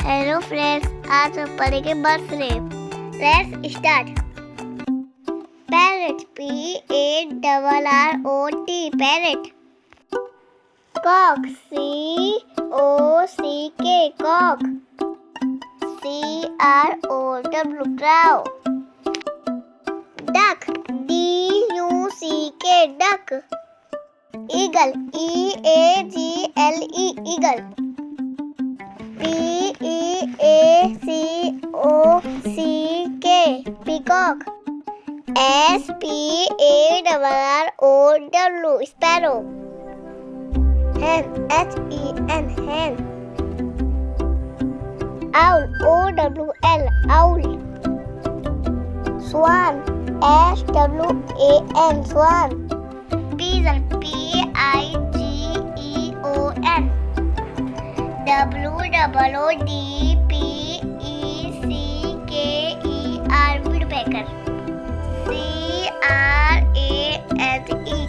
Hello friends, आज हम पढ़ेंगे birthday. Let's start. Parrot, PARROT, parrot. Cock, COCK, cock. CROW, crow. Duck, DUCK, duck. Eagle, EAGLE, eagle. PEACOCK, peacock. SPARROW, sparrow. Hen, HEN, hen. Owl, OWL, owl. Swan, SWAN, swan. Pigeon, PIGEON. WOODPECKER, woodpecker. CRANE,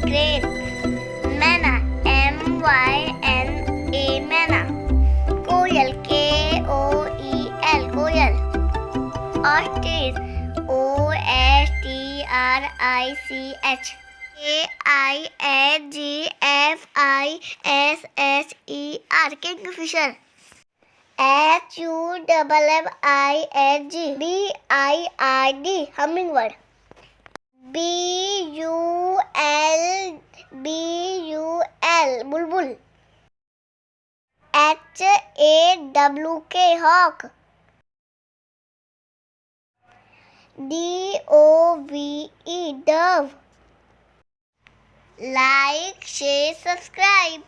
crane. Manna, MYNA, manna. Koel, KOEL, koel. Ostrich, OSTRICH. KINGFISHER, kingfisher. HUMMING, BIRD, hummingbird. BULBUL, bulbul. HAWK, hawk. DOVE, dove. Like, share, subscribe.